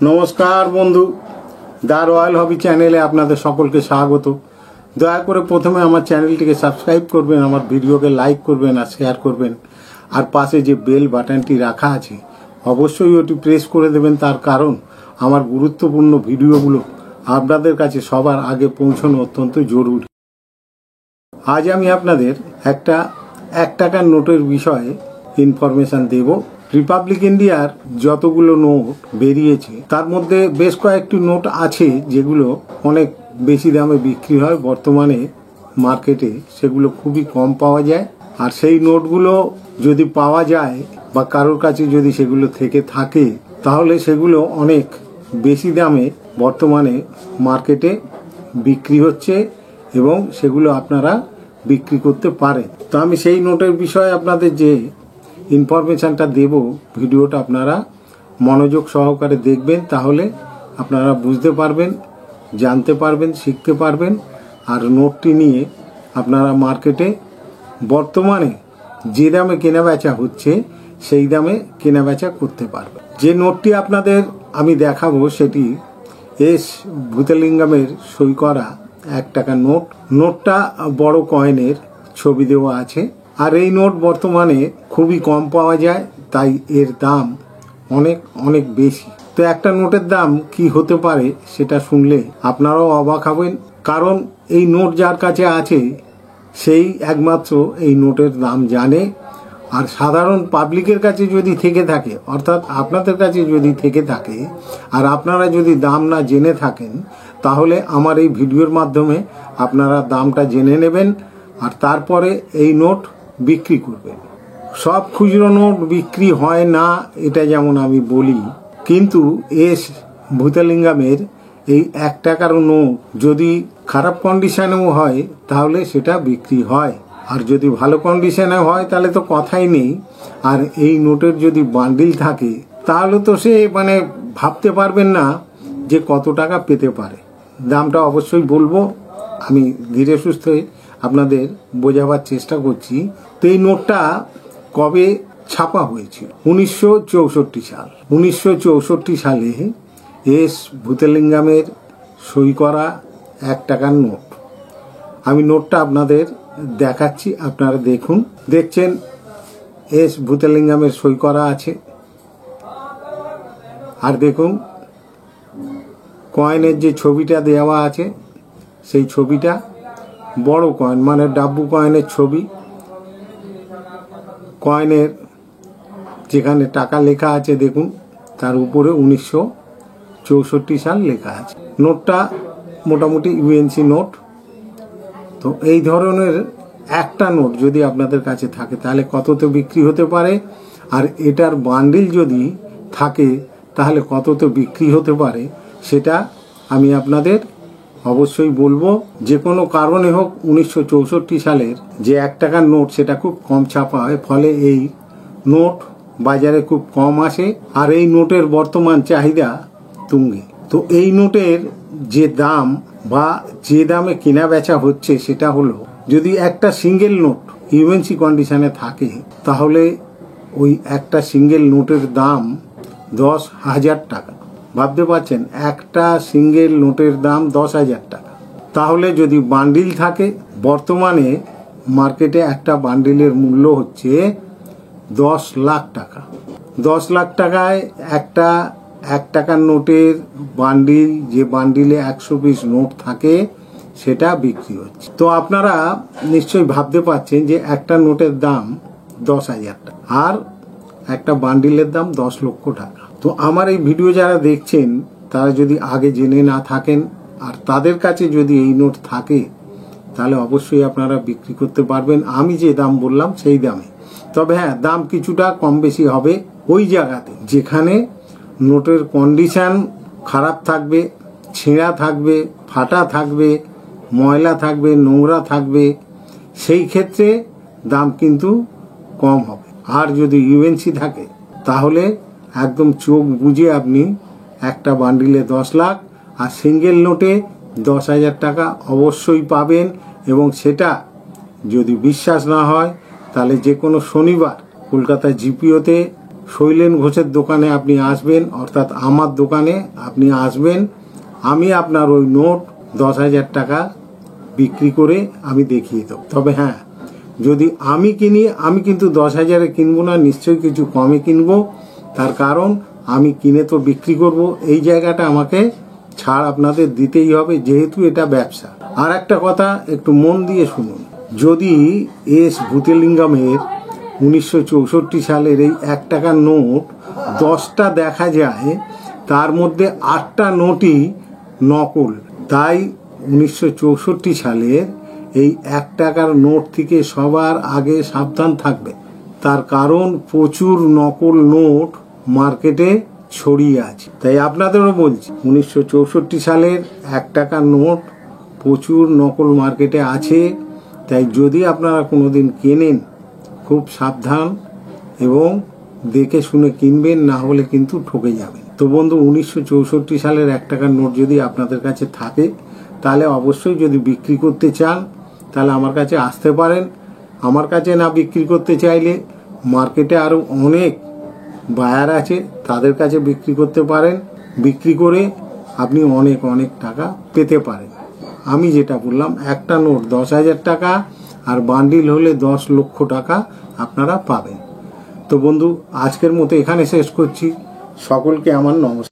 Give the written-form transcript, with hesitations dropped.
নমস্কার বন্ধু, the royal হবি চ্যানেলে আপনাদের সকলকে স্বাগত। দয়া করে প্রথমে আমার চ্যানেলটিকে সাবস্ক্রাইব করবেন, আমার ভিডিওকে লাইক করবেন আর শেয়ার করবেন, আর পাশে যে বেল বাটনটি রাখা আছে অবশ্যই ওটি প্রেস করে দেবেন। তার কারণ আমার গুরুত্বপূর্ণ ভিডিওগুলো আপনাদের কাছে সবার আগে পৌঁছানো অত্যন্ত জরুরি। আজ আমি আপনাদের একটা 1 টাকার নোটের বিষয়ে ইনফরমেশন দেব। রিপাবলিক ইন্ডিয়ার যতগুলো নোট বেরিয়েছে তার মধ্যে বেশ কয়েকটি নোট আছে যেগুলো অনেক বেশি দামে বিক্রি হয়। বর্তমানে মার্কেটে সেগুলো খুবই কম পাওয়া যায়, আর সেই নোটগুলো যদি পাওয়া যায় বা কারোর কাছে যদি সেগুলো থেকে থাকে তাহলে সেগুলো অনেক বেশি দামে বর্তমানে মার্কেটে বিক্রি হচ্ছে এবং সেগুলো আপনারা বিক্রি করতে পারেন। তো আমি সেই নোটের বিষয়ে আপনাদের যে ইনফরমেশনটা দেব, ভিডিওটা আপনারা মনোযোগ সহকারে দেখবেন, তাহলে আপনারা বুঝতে পারবেন, জানতে পারবেন, শিখতে পারবেন, আর নোটটি নিয়ে আপনারা মার্কেটে বর্তমানে যে দামে কেনাবেচা হচ্ছে সেই দামে কেনাবেচা করতে পারবেন। যে নোটটি আপনাদের আমি দেখাবো সেটি এস ভূতলিঙ্গমের সই করা 1 টাকার নোট। নোটটা বড় কয়েনের ছবি দেওয়া আছে, আর এই নোট বর্তমানে খুবই কম পাওয়া যায়, তাই এর দাম অনেক অনেক বেশি। তো একটা নোটের দাম কি হতে পারে সেটা শুনলে আপনারাও অবাক হবেন, কারণ এই নোট যার কাছে আছে সেই একমাত্র এই নোটের দাম জানে। আর সাধারণ পাবলিকের কাছে যদি থেকে থাকে, অর্থাৎ আপনাদের কাছে যদি থেকে থাকে আর আপনারা যদি দাম না জেনে থাকেন, তাহলে আমার এই ভিডিওর মাধ্যমে আপনারা দামটা জেনে নেবেন আর তারপরে এই নোট বিক্রি করবেন। সব খুচরো নোট বিক্রি হয় না এটা যেমন আমি বলি, কিন্তু এস ভূতলিঙ্গমের এই 1 টাকার নোট যদি খারাপ কন্ডিশনেও হয় তাহলে সেটা বিক্রি হয়, আর যদি ভালো কন্ডিশনে হয় তাহলে তো কথাই নেই। আর এই নোটের যদি বান্ডিল থাকে তাহলে তো সে ভাবতে পারবেন না যে কত টাকা পেতে পারে। দামটা অবশ্যই বলবো, আমি ধীরে সুস্থে আপনাদের বোঝাবার চেষ্টা করছি। তো এই নোটটা কবে ছাপা হয়েছিল? 1964 সাল। 1964 সালে এস ভূতলিঙ্গমের সই করা 1 টাকার নোট। আমি নোটটা আপনাদের দেখাচ্ছি, আপনারা দেখুন। দেখছেন এস ভূতলিঙ্গমের সই করা আছে, আর দেখুন কয়েনের যে ছবিটা দেওয়া আছে সেই ছবিটা বড় কয়েন, ডাব্বু কয়েনের ছবি। কয়েনের যেখানে টাকা লেখা আছে দেখুন, তার উপরে 1964 সাল লেখা আছে। নোটটা মোটামুটি ইউএনসি নোট। তো এই ধরনের একটা নোট যদি আপনাদের কাছে থাকে তাহলে কততে বিক্রি হতে পারে, আর এটার বান্ডিল যদি থাকে তাহলে কততে বিক্রি হতে পারে সেটা আমি আপনাদের অবশ্যই বলবো। যে কোনো কারণে হোক 1964 সালের যে 1 টাকার নোট সেটা খুব কম ছাপা হয়, ফলে এই নোট বাজারে খুব কম আসে, আর এই নোটের বর্তমান চাহিদা তুঙ্গে। তো এই নোটের যে দাম বা যে দামে কেনা বেচা হচ্ছে সেটা হলো, যদি একটা সিঙ্গেল নোট ইউএনসি কন্ডিশনে থাকে তাহলে ওই একটা সিঙ্গেল নোটের দাম 10,000 টাকা। ভাবতে পারছেন, একটা সিঙ্গেল নোটের দাম 10,000 টাকা। তাহলে যদি বান্ডিল থাকে, বর্তমানে মার্কেটে একটা বান্ডিলের মূল্য হচ্ছে 10 লাখ টাকা। 10 লাখ টাকায় একটা 1 টাকার নোটের বান্ডিল, যে বান্ডিলে 100 পিস নোট থাকে, সেটা বিক্রি হচ্ছে। তো আপনারা নিশ্চয়ই ভাবতে পারছেন যে একটা নোটের দাম 10,000 টাকা আর একটা বান্ডিলের দাম 10 লক্ষ টাকা। তো আমার এই ভিডিও যারা দেখছেন তারা যদি আগে জেনে না থাকেন আর তাদের কাছে যদি এই নোট থাকে তাহলে অবশ্যই আপনারা বিক্রি করতে পারবেন আমি যে দাম বললাম সেই দামে। তবে হ্যাঁ, দাম কিছুটা কম বেশি হবে ওই জায়গাতে যেখানে নোটের কন্ডিশন খারাপ থাকবে, ছেঁড়া থাকবে, ফাটা থাকবে, ময়লা থাকবে, নোংরা থাকবে, সেই ক্ষেত্রে দাম কিন্তু কম হবে। আর যদি ইউএনসি থাকে তাহলে একদম চোখ বুঝে আপনি একটা বান্ডিলে 10 লাখ আর সিঙ্গেল নোটে 10,000 টাকা অবশ্যই পাবেন। এবং সেটা যদি বিশ্বাস না হয় তাহলে যে কোনো শনিবার কলকাতা জিপিওতে শৈলেন ঘোষের দোকানে আপনি আসবেন, অর্থাৎ আমার দোকানে আপনি আসবেন, আমি আপনার ওই নোট 10,000 টাকা বিক্রি করে আমি দেখিয়ে দেবো। তবে হ্যাঁ, যদি আমি কিনি, আমি কিন্তু 10,000-এ কিনবো না, নিশ্চয়ই কিছু কমে কিনবো। তার কারণ আমি কিনে তো বিক্রি করব, এই জায়গাটা আমাকে ছাড় আপনাদের দিতেই হবে, যেহেতু এটা ব্যবসা। আর একটা কথা একটু মন দিয়ে শুনুন, যদি এস ভূতেলিঙ্গমের 1964 সালের এই 1 টাকার নোট 10টা দেখা যায়, তার মধ্যে 8টা নোটই নকল। তাই 1964 সালের এই 1 টাকার নোট থেকে সবার আগে সাবধান থাকবে। তার কারণ প্রচুর নকল নোট মার্কেটে ছড়িয়ে আছে। তাই আপনাদেরও বলছি, 1964 সালের 1 টাকার নোট প্রচুর নকল মার্কেটে আছে। তাই যদি আপনারা কোনোদিন কেনেন, খুব সাবধান এবং দেখে শুনে কিনবেন, না হলে কিন্তু ঠকে যাবেন। তো বন্ধু, 1964 সালের 1 টাকার নোট যদি আপনাদের কাছে থাকে, তাহলে অবশ্যই যদি বিক্রি করতে চান তাহলে আমার কাছে আসতে পারেন। আমার কাছে না বিক্রি করতে চাইলে মার্কেটে আরও অনেক বায়ার আছে, তাদের কাছে বিক্রি করতে পারেন। বিক্রি করে আপনি অনেক অনেক টাকা পেতে পারেন। আমি যেটা বললাম, একটা নোট 10,000 টাকা আর বান্ডিল হলে 10 লক্ষ টাকা আপনারা পাবেন। তো বন্ধু, আজকের মতো এখানে শেষ করছি। সকলকে আমার নমস্কার।